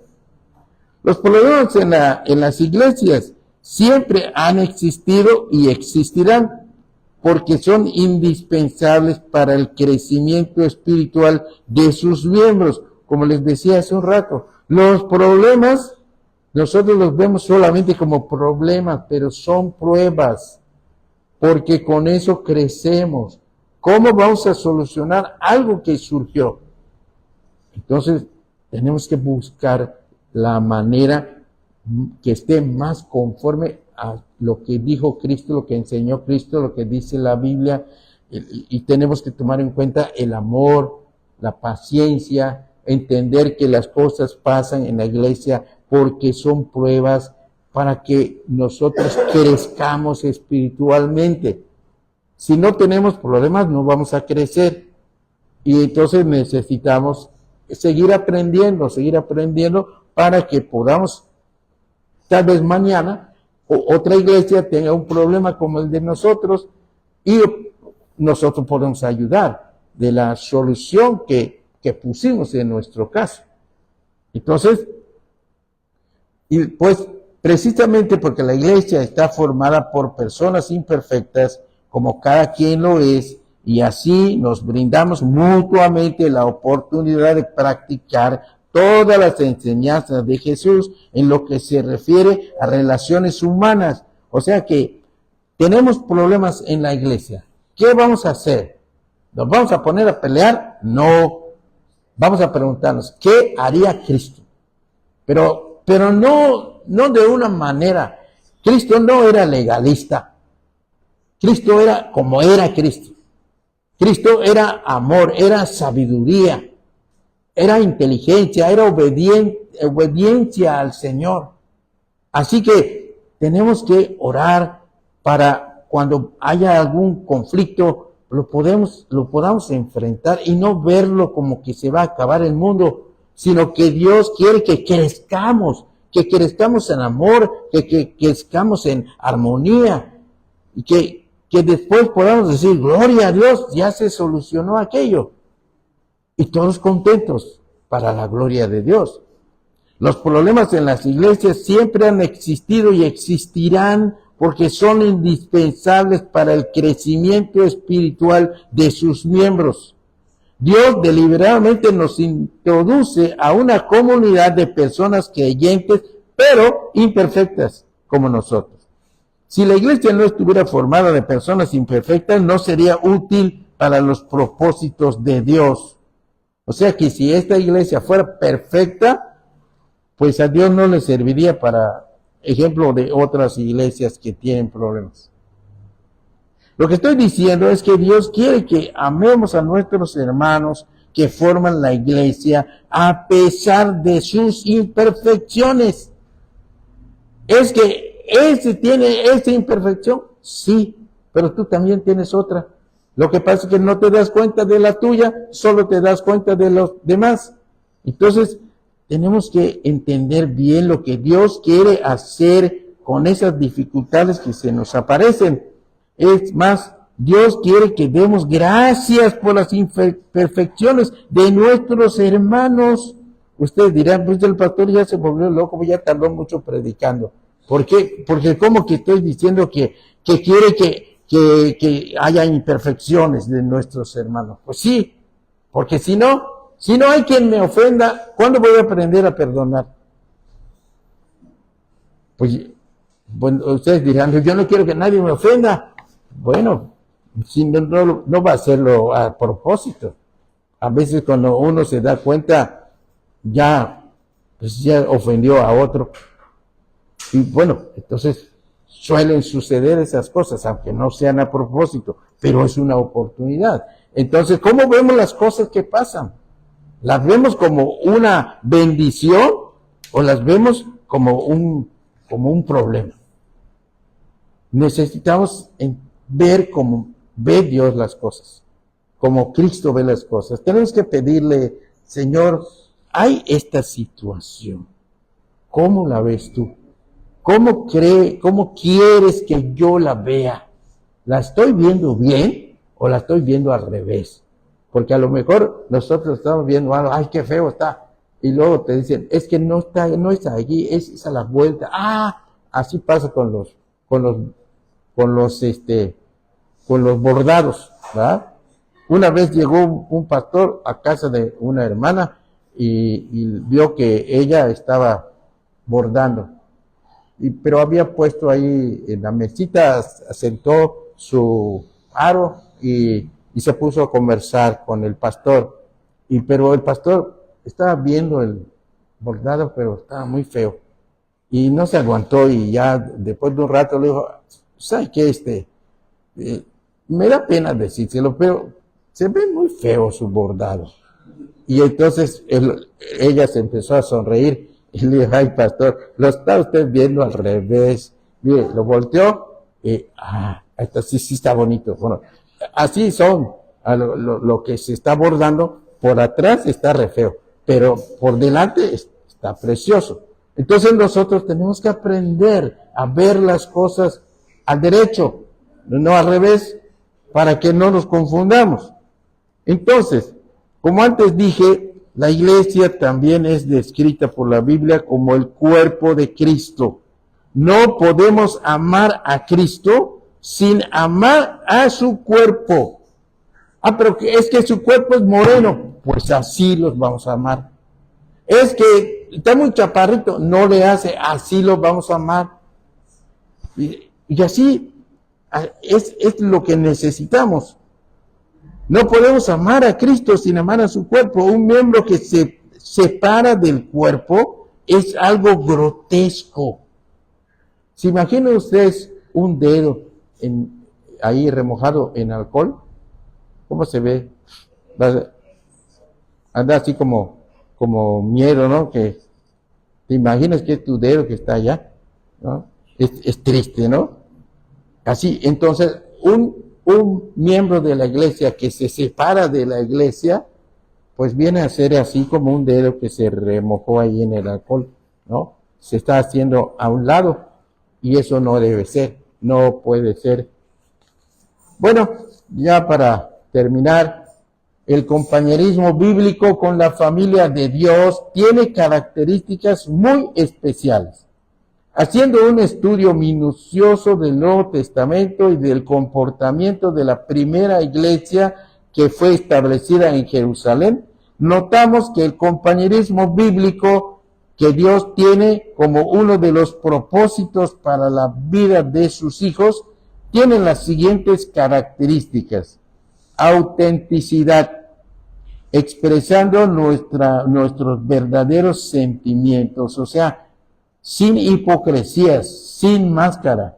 Speaker 1: Los problemas en las iglesias siempre han existido y existirán, porque son indispensables para el crecimiento espiritual de sus miembros. Como les decía hace un rato, los problemas nosotros los vemos solamente como problemas, pero son pruebas, porque con eso crecemos. ¿Cómo vamos a solucionar algo que surgió? Entonces, tenemos que buscar la manera que esté más conforme a lo que dijo Cristo, lo que enseñó Cristo, lo que dice la Biblia, y tenemos que tomar en cuenta el amor, la paciencia, entender que las cosas pasan en la iglesia porque son pruebas para que nosotros crezcamos espiritualmente. Si no tenemos problemas, no vamos a crecer. Y entonces necesitamos seguir aprendiendo para que podamos, tal vez mañana, otra iglesia tenga un problema como el de nosotros y nosotros podemos ayudar de la solución que pusimos en nuestro caso. Entonces, y pues precisamente porque la iglesia está formada por personas imperfectas, como cada quien lo es, y así nos brindamos mutuamente la oportunidad de practicar todas las enseñanzas de Jesús en lo que se refiere a relaciones humanas. O sea que tenemos problemas en la iglesia. ¿Qué vamos a hacer? ¿Nos vamos a poner a pelear? No. Vamos a preguntarnos, ¿qué haría Cristo? Pero no de una manera. Cristo no era legalista. Cristo era como era Cristo. Cristo era amor, era sabiduría, era inteligencia, era obediencia al Señor. Así que tenemos que orar para cuando haya algún conflicto, lo podamos enfrentar y no verlo como que se va a acabar el mundo, sino que Dios quiere que crezcamos en amor, que crezcamos en armonía y que después podamos decir, gloria a Dios, ya se solucionó aquello. Y todos contentos para la gloria de Dios. Los problemas en las iglesias siempre han existido y existirán porque son indispensables para el crecimiento espiritual de sus miembros. Dios deliberadamente nos introduce a una comunidad de personas creyentes, pero imperfectas como nosotros. Si la iglesia no estuviera formada de personas imperfectas, no sería útil para los propósitos de Dios. O sea que si esta iglesia fuera perfecta, pues a Dios no le serviría para ejemplo de otras iglesias que tienen problemas. Lo que estoy diciendo es que Dios quiere que amemos a nuestros hermanos que forman la iglesia a pesar de sus imperfecciones. ¿Es que ese tiene esa imperfección? Sí, pero tú también tienes otra. Lo que pasa es que no te das cuenta de la tuya, solo te das cuenta de los demás. Entonces, tenemos que entender bien lo que Dios quiere hacer con esas dificultades que se nos aparecen. Es más, Dios quiere que demos gracias por las imperfecciones de nuestros hermanos. Ustedes dirán, pues el pastor ya se volvió loco, ya tardó mucho predicando. ¿Por qué? Porque como que estoy diciendo que quiere que haya imperfecciones de nuestros hermanos. Pues sí, porque si no hay quien me ofenda, ¿cuándo voy a aprender a perdonar? Pues, bueno, ustedes dirán, yo no quiero que nadie me ofenda. Bueno, si no va a hacerlo a propósito. A veces cuando uno se da cuenta, pues ya ofendió a otro. Y bueno, entonces suelen suceder esas cosas, aunque no sean a propósito, pero es una oportunidad. Entonces, ¿cómo vemos las cosas que pasan? ¿Las vemos como una bendición o las vemos como un problema? Necesitamos ver cómo ve Dios las cosas, como Cristo ve las cosas. Tenemos que pedirle, Señor, hay esta situación, ¿cómo la ves tú? ¿Cómo quieres que yo la vea? ¿La estoy viendo bien o la estoy viendo al revés? Porque a lo mejor nosotros estamos viendo algo, ¡ay, qué feo está! Y luego te dicen, es que no está allí, es a la vuelta. Así pasa con los bordados, ¿verdad? Una vez llegó un pastor a casa de una hermana y vio que ella estaba bordando. Pero había puesto ahí en la mesita, sentó su aro y se puso a conversar con el pastor. Pero el pastor estaba viendo el bordado, pero estaba muy feo. Y no se aguantó y ya después de un rato le dijo, ¿sabes qué? Me da pena decírselo, pero se ve muy feo su bordado. Y entonces ella se empezó a sonreír. Y le dije, ay, pastor, lo está usted viendo al revés. Mire, lo volteó y, esto sí está bonito. Bueno, así son, lo que se está bordando, por atrás está re feo, pero por delante está precioso. Entonces nosotros tenemos que aprender a ver las cosas al derecho, no al revés, para que no nos confundamos. Entonces, como antes dije, la iglesia también es descrita por la Biblia como el cuerpo de Cristo. No podemos amar a Cristo sin amar a su cuerpo. Pero es que su cuerpo es moreno. Pues así los vamos a amar. Es que está muy chaparrito. No le hace, así los vamos a amar. Y así es lo que necesitamos. No podemos amar a Cristo sin amar a su cuerpo. Un miembro que se separa del cuerpo es algo grotesco. ¿Se imaginan ustedes un dedo ahí remojado en alcohol? ¿Cómo se ve? Anda así como miedo, ¿no? Que te imaginas que es tu dedo que está allá, ¿no? Es triste, ¿no? Así, entonces, un miembro de la iglesia que se separa de la iglesia, pues viene a ser así como un dedo que se remojó ahí en el alcohol, ¿no? Se está haciendo a un lado y eso no debe ser, no puede ser. Bueno, ya para terminar, el compañerismo bíblico con la familia de Dios tiene características muy especiales. Haciendo un estudio minucioso del Nuevo Testamento y del comportamiento de la primera iglesia que fue establecida en Jerusalén, notamos que el compañerismo bíblico que Dios tiene como uno de los propósitos para la vida de sus hijos tiene las siguientes características: autenticidad, expresando nuestros verdaderos sentimientos, o sea, sin hipocresías, sin máscaras.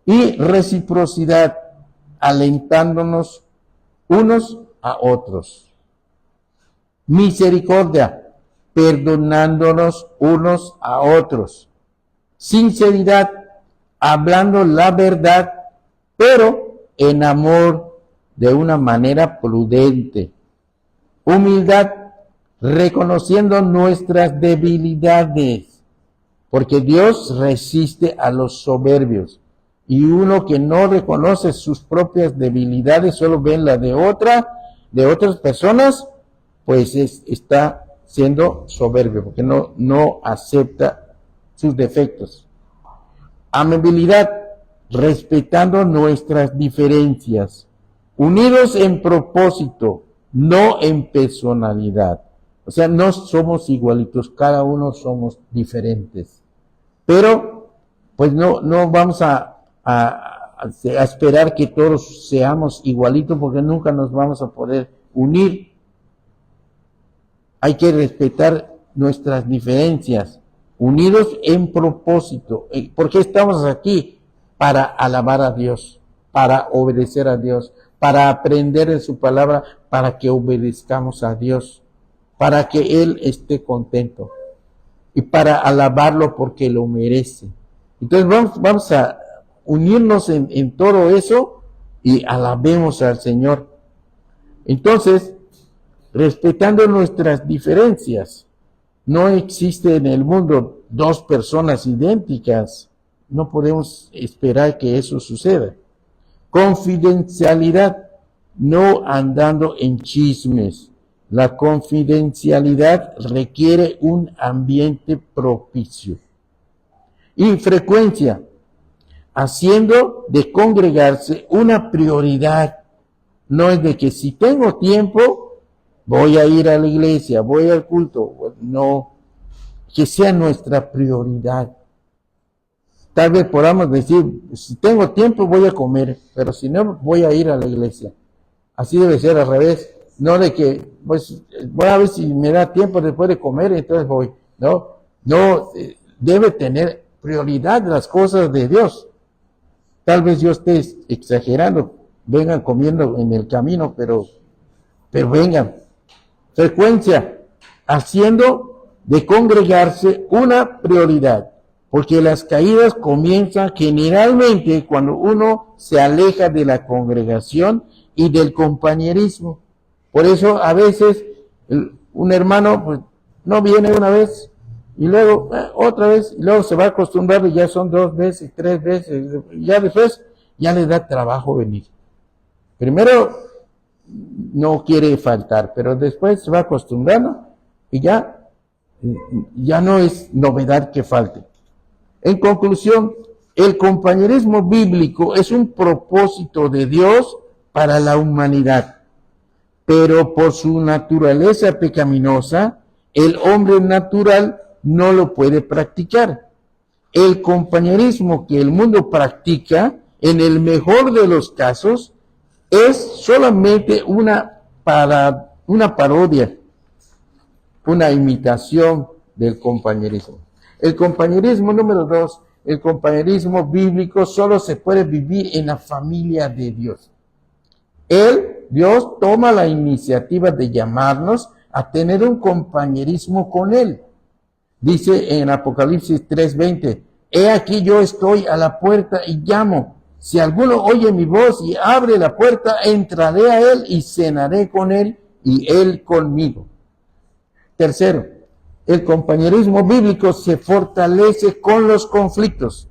Speaker 1: Y reciprocidad, alentándonos unos a otros. Misericordia, perdonándonos unos a otros. Sinceridad, hablando la verdad, pero en amor de una manera prudente. Humildad, reconociendo nuestras debilidades, porque Dios resiste a los soberbios, y uno que no reconoce sus propias debilidades, solo ve la de otras personas, pues está siendo soberbio, porque no acepta sus defectos. Amabilidad, respetando nuestras diferencias, unidos en propósito, no en personalidad. O sea, no somos igualitos, cada uno somos diferentes. Pero, pues no vamos a esperar que todos seamos igualitos, porque nunca nos vamos a poder unir. Hay que respetar nuestras diferencias, unidos en propósito. ¿Por qué estamos aquí? Para alabar a Dios, para obedecer a Dios, para aprender de su palabra, para que obedezcamos a Dios, para que Él esté contento y para alabarlo porque lo merece. Entonces vamos a unirnos en todo eso y alabemos al Señor. Entonces, respetando nuestras diferencias, no existe en el mundo dos personas idénticas. No podemos esperar que eso suceda. Confidencialidad, no andando en chismes. La confidencialidad requiere un ambiente propicio. Y frecuencia, haciendo de congregarse una prioridad. No es de que si tengo tiempo, voy a ir a la iglesia, voy al culto. No, que sea nuestra prioridad. Tal vez podamos decir, si tengo tiempo voy a comer, pero si no voy a ir a la iglesia. Así debe ser al revés. No de que, pues, voy a ver si me da tiempo después de comer, entonces voy. No, debe tener prioridad las cosas de Dios. Tal vez yo esté exagerando, vengan comiendo en el camino, pero vengan. Frecuencia, haciendo de congregarse una prioridad, porque las caídas comienzan generalmente cuando uno se aleja de la congregación y del compañerismo. Por eso a veces un hermano pues, no viene una vez y luego otra vez, y luego se va a acostumbrar y ya son 2 veces, 3 veces, y ya después ya le da trabajo venir. Primero no quiere faltar, pero después se va acostumbrando y ya no es novedad que falte. En conclusión, el compañerismo bíblico es un propósito de Dios para la humanidad, pero por su naturaleza pecaminosa, el hombre natural no lo puede practicar. El compañerismo que el mundo practica, en el mejor de los casos, es solamente una parodia, una imitación del compañerismo. El compañerismo número 2, el compañerismo bíblico solo se puede vivir en la familia de Dios. Dios toma la iniciativa de llamarnos a tener un compañerismo con Él. Dice en Apocalipsis 3:20, he aquí yo estoy a la puerta y llamo. Si alguno oye mi voz y abre la puerta, entraré a Él y cenaré con Él y Él conmigo. Tercero, el compañerismo bíblico se fortalece con los conflictos.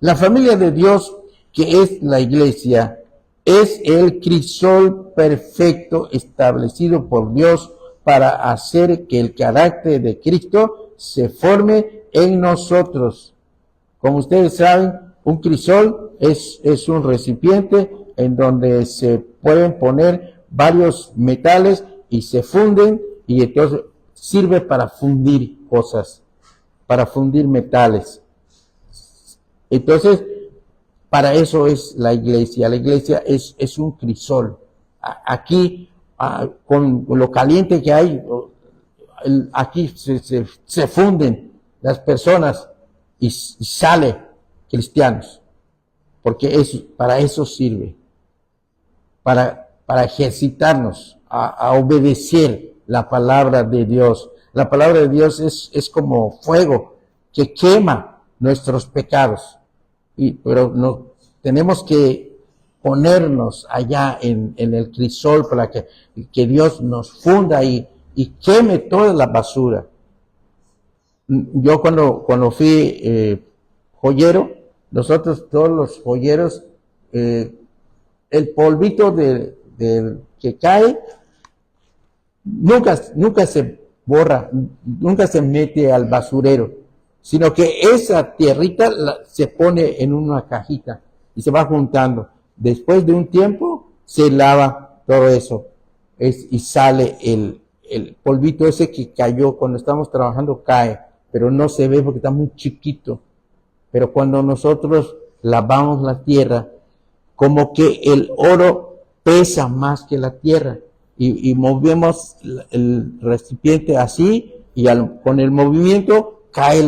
Speaker 1: La familia de Dios, que es la iglesia, es el crisol perfecto establecido por Dios para hacer que el carácter de Cristo se forme en nosotros. Como ustedes saben, un crisol es un recipiente en donde se pueden poner varios metales y se funden y entonces sirve para fundir cosas, para fundir metales. Entonces, para eso es la iglesia. La iglesia es un crisol. Aquí, con lo caliente que hay, aquí se funden las personas y sale cristianos. Porque para eso sirve. Para ejercitarnos a obedecer la palabra de Dios. La palabra de Dios es como fuego que quema nuestros pecados. Pero no, tenemos que ponernos allá en el crisol para que Dios nos funda y queme toda la basura. Yo cuando fui joyero, nosotros todos los joyeros, el polvito que cae, nunca se borra, nunca se mete al basurero, sino que esa tierrita se pone en una cajita y se va juntando. Después de un tiempo se lava todo eso y sale el polvito ese que cayó cuando estamos trabajando, cae, pero no se ve porque está muy chiquito. Pero cuando nosotros lavamos la tierra, como que el oro pesa más que la tierra y movemos el recipiente así y con el movimiento cae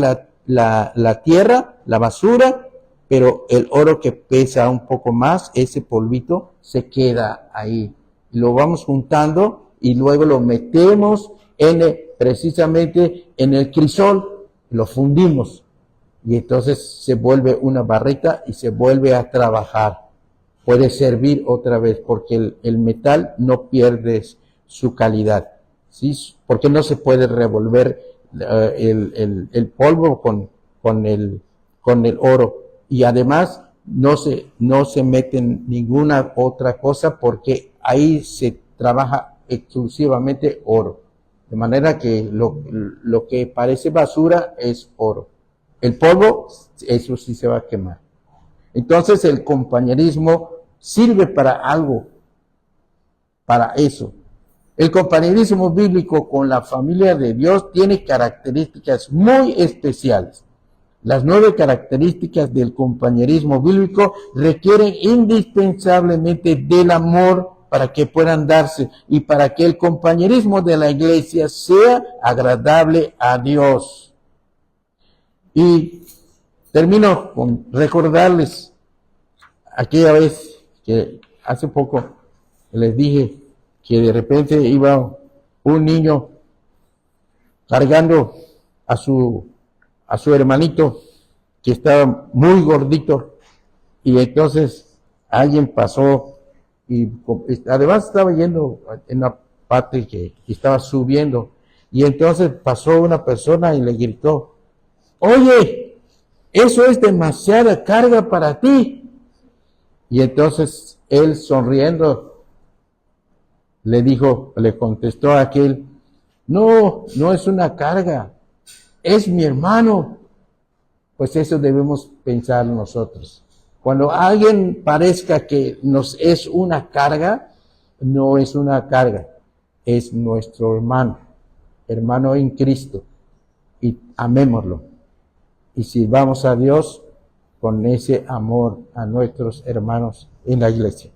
Speaker 1: la tierra, la basura, pero el oro que pesa un poco más, ese polvito, se queda ahí. Lo vamos juntando y luego lo metemos precisamente en el crisol, lo fundimos y entonces se vuelve una barrita y se vuelve a trabajar. Puede servir otra vez porque el metal no pierde su calidad, ¿sí? Porque no se puede revolver el polvo con el oro y además no se mete en ninguna otra cosa porque ahí se trabaja exclusivamente oro, de manera que lo que parece basura es oro. El polvo, eso sí se va a quemar. Entonces el compañerismo sirve para algo, para eso. El compañerismo bíblico con la familia de Dios tiene características muy especiales. Las 9 características del compañerismo bíblico requieren indispensablemente del amor para que puedan darse y para que el compañerismo de la iglesia sea agradable a Dios. Y termino con recordarles aquella vez que hace poco les dije que de repente iba un niño cargando a su hermanito que estaba muy gordito y entonces alguien pasó y además estaba yendo en la parte que estaba subiendo y entonces pasó una persona y le gritó: oye, eso es demasiada carga para ti. Y entonces él sonriendo le contestó a aquel: no es una carga, es mi hermano. Pues eso debemos pensar nosotros. Cuando alguien parezca que nos es una carga, no es una carga, es nuestro hermano en Cristo. Y amémoslo. Y sirvamos a Dios con ese amor a nuestros hermanos en la iglesia.